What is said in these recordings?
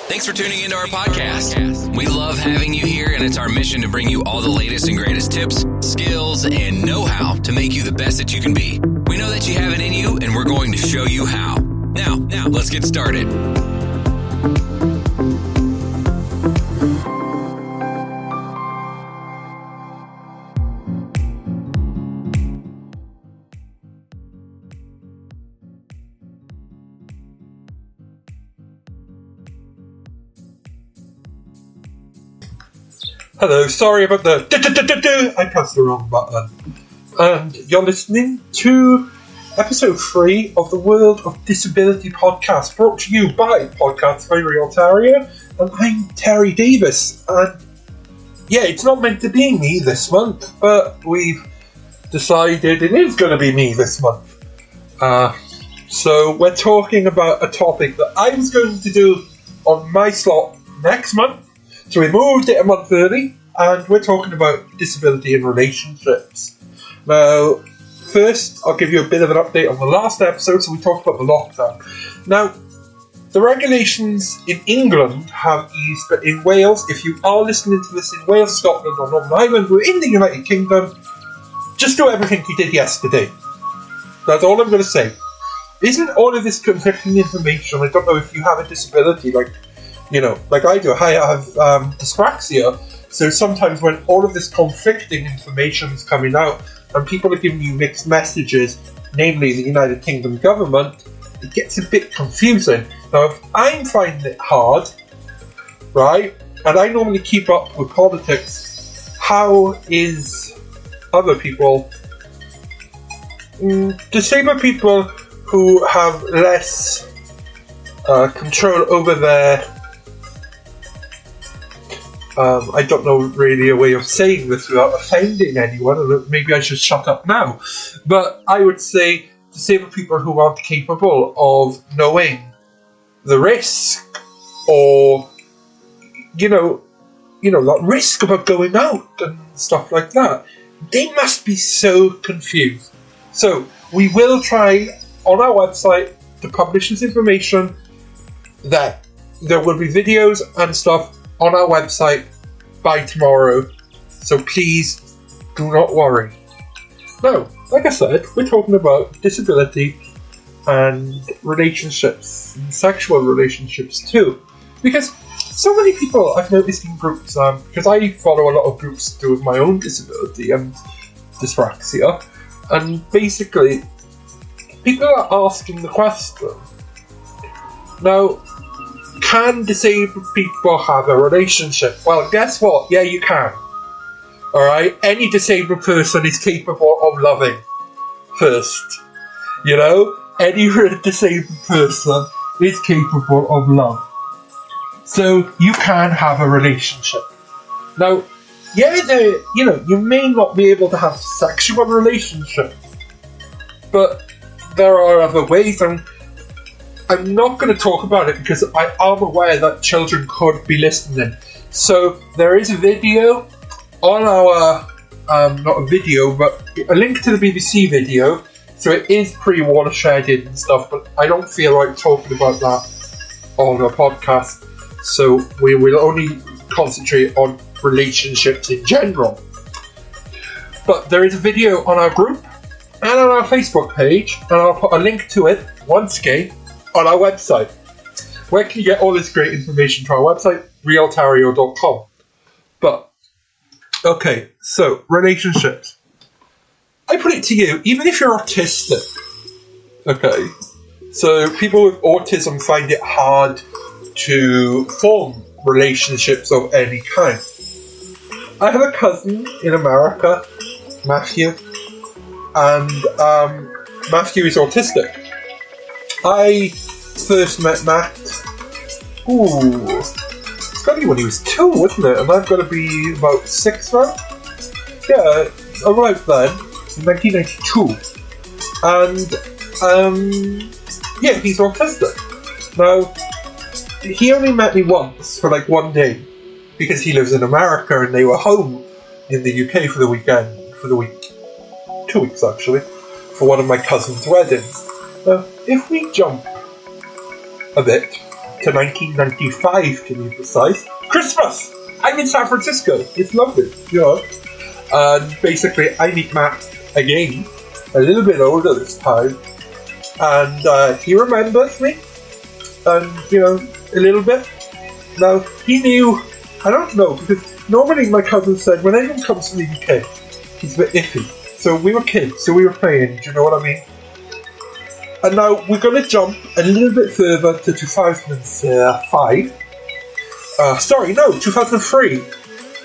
Thanks for tuning into our podcast. We love having you here, and it's our mission to bring you all the latest and greatest tips, skills, and know-how to make you the best that you can be. We know that you have it in you, and we're going to show you how. Now, let's get started. Hello, sorry about the I pressed the wrong button. And you're listening to episode 3 of the World of Disability podcast, brought to you by Podcasts by Real Terryo, and I'm Terry Davis. And yeah, it's not meant to be me this month, but we've decided it is going to be me this month. So we're talking about a topic that I was going to do on my slot next month. So we moved it a month early, and we're talking about disability in relationships. Now, first, I'll give you a bit of an update on the last episode. So we talked about the lockdown. Now, the regulations in England have eased, but in Wales, if you are listening to this in Wales, Scotland, or Northern Ireland, we're in the United Kingdom, just do everything you did yesterday. That's all I'm going to say. Isn't all of this conflicting information? I don't know if you have a disability, like I do. I have dyspraxia, so sometimes when all of this conflicting information is coming out and people are giving you mixed messages, namely the United Kingdom government, it gets a bit confusing. Now, if I'm finding it hard, right, and I normally keep up with politics, how is other people, disabled people who have less control over their I don't know really a way of saying this without offending anyone, and maybe I should shut up now. But I would say disabled people who aren't capable of knowing the risk, or that risk about going out and stuff like that. They must be so confused. So we will try on our website to publish this information. That there will be videos and stuff on our website by tomorrow, so please do not worry. Now, like I said, we're talking about disability and relationships, and sexual relationships too, because so many people I've noticed in groups, because I follow a lot of groups to do with my own disability and dyspraxia, and basically people are asking the question, now, can disabled people have a relationship? Well, guess what? Yeah, you can. Alright? Any disabled person is capable of loving first. Any disabled person is capable of love. So, you can have a relationship. Now, you may not be able to have sexual relationships, but there are other ways, and I'm not going to talk about it because I am aware that children could be listening. So there is a video on our, not a video, but a link to the BBC video. So it is pre-watersheded and stuff, but I don't feel like talking about that on a podcast. So we will only concentrate on relationships in general. But there is a video on our group and on our Facebook page, and I'll put a link to it once again on our website. Where can you get all this great information? To our website, realterryo.com. But, okay, so, relationships. I put it to you, even if you're autistic, okay, so people with autism find it hard to form relationships of any kind. I have a cousin in America, Matthew, and Matthew is autistic. I first met Matt, it's got to be when he was 2, wasn't it? And I've got to be about 6 now? Yeah, arrived then, in 1992. And, he's autistic. Now, he only met me once, for like 1 day, because he lives in America and they were home in the UK for the weekend, 2 weeks actually, for one of my cousin's weddings. Now, if we jump a bit to 1995 to be precise. Christmas! I'm in San Francisco. It's lovely, you know. And basically, I meet Matt again, a little bit older this time, and he remembers me, and, you know, a little bit. Now, he knew, I don't know, because normally my cousin said, when anyone comes to the UK, he's a bit iffy. So we were kids, so we were playing, do you know what I mean? And now we're going to jump a little bit further to 2005. 2003.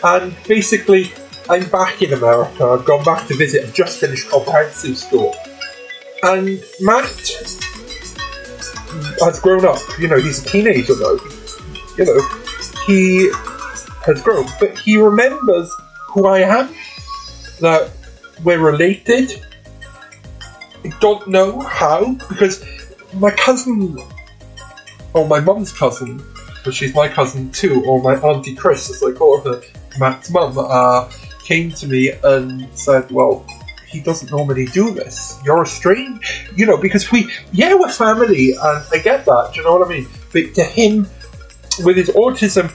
And basically, I'm back in America. I've gone back to visit. I've just finished comprehensive school. And Matt has grown up. You know, he's a teenager now. You know, he has grown. But he remembers who I am. That we're related. I don't know how, because my cousin, or my mum's cousin, but she's my cousin too, or my auntie Chris, as I call her, Matt's mum, came to me and said, well, he doesn't normally do this. You're a strange, you know, because we're family, and I get that, do you know what I mean? But to him, with his autism,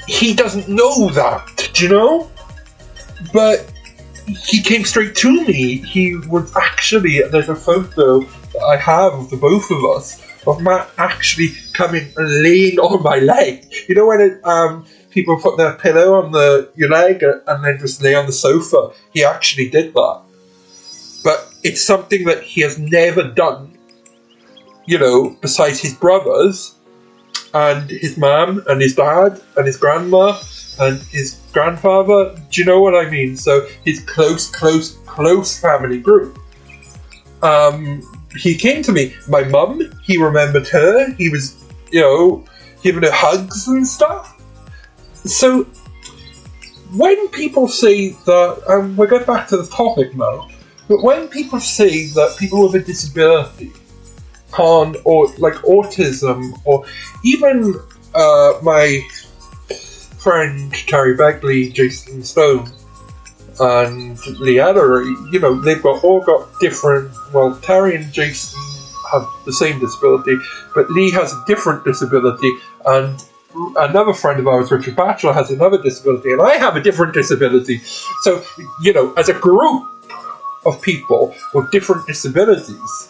he doesn't know that, do you know? But he came straight to me. He was actually, there's a photo that I have of the both of us, of Matt actually coming and laying on my leg. You know when people put their pillow on your leg and then just lay on the sofa? He actually did that. But it's something that he has never done, you know, besides his brothers and his mum and his dad and his grandma and his grandfather. Do you know what I mean? So his close family group. He came to me. My mum, he remembered her. He was, you know, giving her hugs and stuff. So when people say that, and we'll get back to the topic now, but when people say that people with a disability can't, or like autism, or even my friend Terry Begley, Jason Stone, and Leanna, you know, they've all got different. Well, Terry and Jason have the same disability, but Lee has a different disability, and another friend of ours, Richard Batchelor, has another disability, and I have a different disability. So, you know, as a group of people with different disabilities,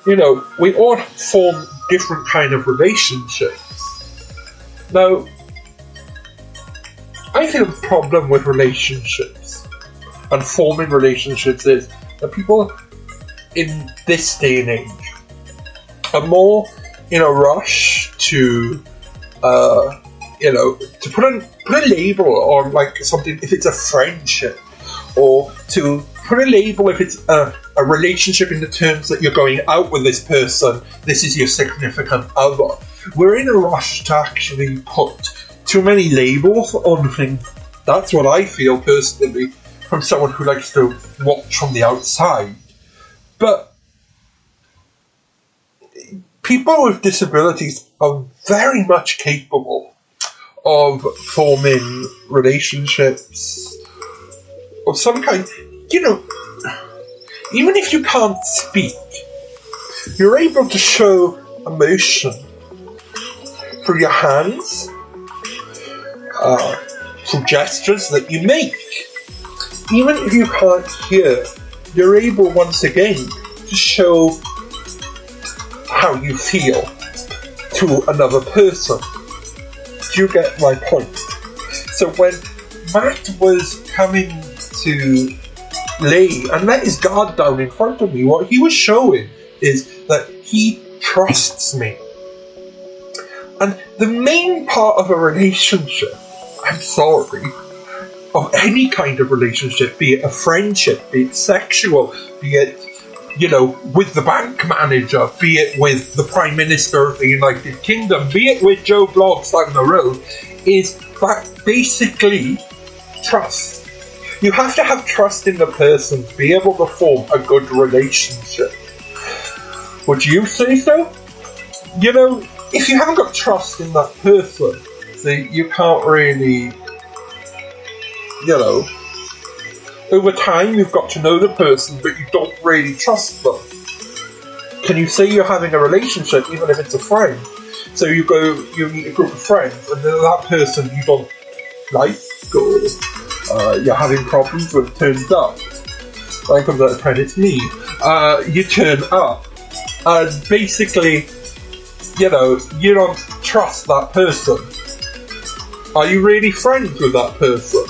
you know, we all form different kind of relationships. Now, I think the problem with relationships and forming relationships is that people in this day and age are more in a rush to, you know, to put a label on like something if it's a friendship, or to put a label if it's a relationship in the terms that you're going out with this person, this is your significant other. We're in a rush to actually put too many labels on things. That's what I feel personally, from someone who likes to watch from the outside. But people with disabilities are very much capable of forming relationships of some kind. You know, even if you can't speak, you're able to show emotion through your hands, through gestures that you make. Even if you can't hear, you're able once again to show how you feel to another person. Do you get my point? So when Matt was coming to lay and let his guard down in front of me, what he was showing is that he trusts me. And the main part of a relationship, I'm sorry, of any kind of relationship, be it a friendship, be it sexual, be it, you know, with the bank manager, be it with the Prime Minister of the United Kingdom, be it with Joe Bloggs down the road, is that basically trust. You have to have trust in the person to be able to form a good relationship. Would you say so? You know, if you haven't got trust in that person, then you can't really, you know, over time you've got to know the person, but you don't really trust them. Can you say you're having a relationship even if it's a friend? So you meet a group of friends, and then that person you don't like, or you're having problems with, turns up. 9 comes out of 10, it's me. You turn up, and basically, you don't trust that person. Are you really friends with that person?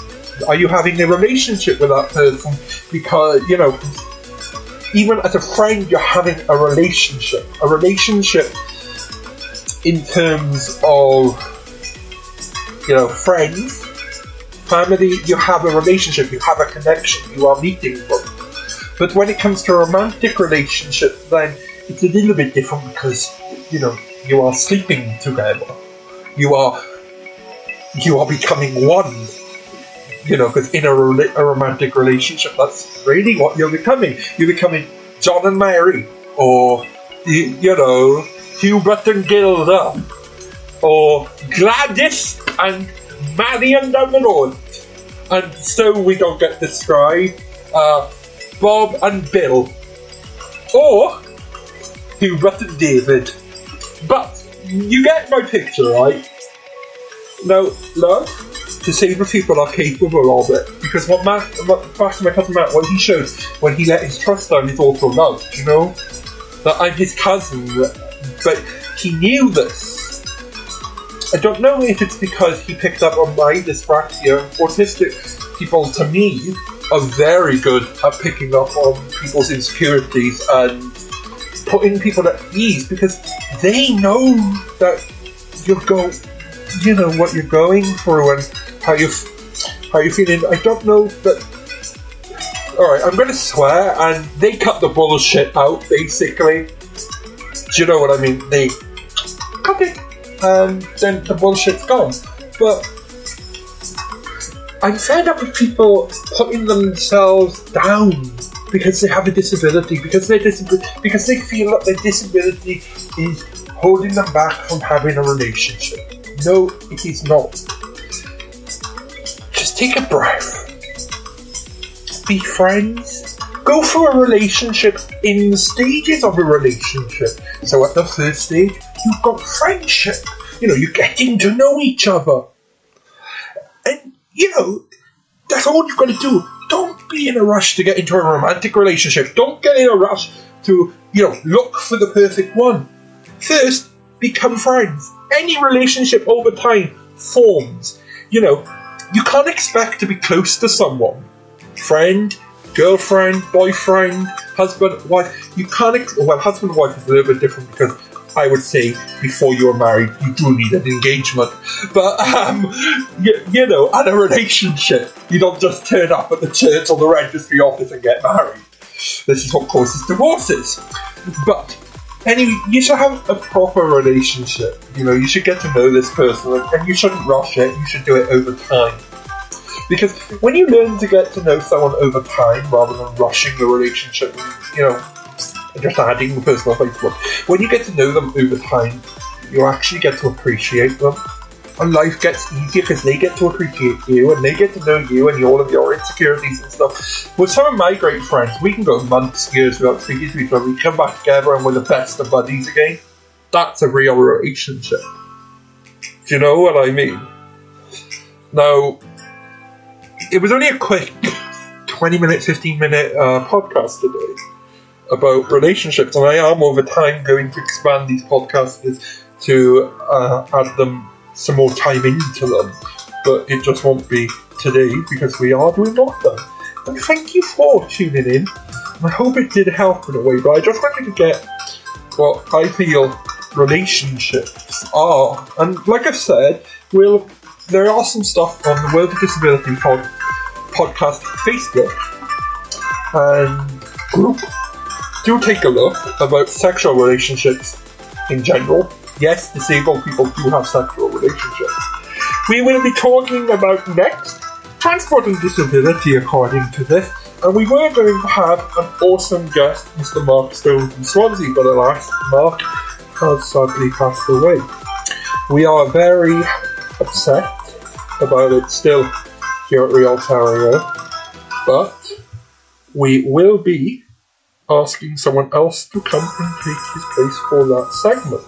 Are you having a relationship with that person? Because, even as a friend, you're having a relationship. A relationship in terms of, friends, family, you have a relationship, you have a connection, you are meeting them. But when it comes to a romantic relationship, then it's a little bit different because, you are sleeping together. You are becoming one. Because in a romantic relationship, that's really what you're becoming. You're becoming John and Mary, or, Hubert and Gilda, or Gladys and Marion down the road. And so we don't get described Bob and Bill, or Hubert and David. But you get my picture, right? Now, love, disabled people are capable of it, because back to my cousin Matt, what he showed when he let his trust down is also love, that I'm his cousin, but he knew this. I don't know if it's because he picked up on my dyspraxia. Autistic people, to me, are very good at picking up on people's insecurities and putting people at ease, because they know that what you're going through and how you're feeling. I don't know that. Alright, I'm going to swear, and they cut the bullshit out, basically. Do you know what I mean? They cut it, and then the bullshit's gone. But I'm fed up with people putting themselves down because they have a disability, because they feel that their disability is holding them back from having a relationship. No, it is not. Just take a breath. Be friends. Go for a relationship in the stages of a relationship. So at the first stage, you've got friendship. You're getting to know each other. And, that's all you've got to do. Don't be in a rush to get into a romantic relationship. Don't get in a rush to, look for the perfect one. First, become friends. Any relationship over time forms. You can't expect to be close to someone. Friend, girlfriend, boyfriend, husband, wife. You can't. Husband and wife is a little bit different, because I would say before you're married, you do need an engagement. But at a relationship, you don't just turn up at the church or the registry office and get married. This is what causes divorces. But anyway, you should have a proper relationship. You should get to know this person, and you shouldn't rush it. You should do it over time. Because when you learn to get to know someone over time, rather than rushing the relationship, just adding the person on Facebook, when you get to know them over time, you actually get to appreciate them. And life gets easier because they get to appreciate you, and they get to know you and all of your insecurities and stuff. With some of my great friends, we can go months, years without speaking to each other. We come back together and we're the best of buddies again. That's a real relationship. Do you know what I mean? Now, it was only a quick 20-minute, 15-minute podcast today about relationships, and I am over time going to expand these podcasts to add them some more time into them, but it just won't be today because we are doing lockdown. And thank you for tuning in. I hope it did help in a way, but I just wanted to get what I feel relationships are. And like I said, there are some stuff on the World of Disability podcast Facebook and group. Do take a look about sexual relationships in general. Yes, disabled people do have sexual relationships. We will be talking about next transport and disability according to this, and we were going to have an awesome guest, Mr. Mark Stone from Swansea, but alas, Mark has sadly passed away. We are very upset about it still here at Real Terryo, but we will be asking someone else to come and take his place for that segment.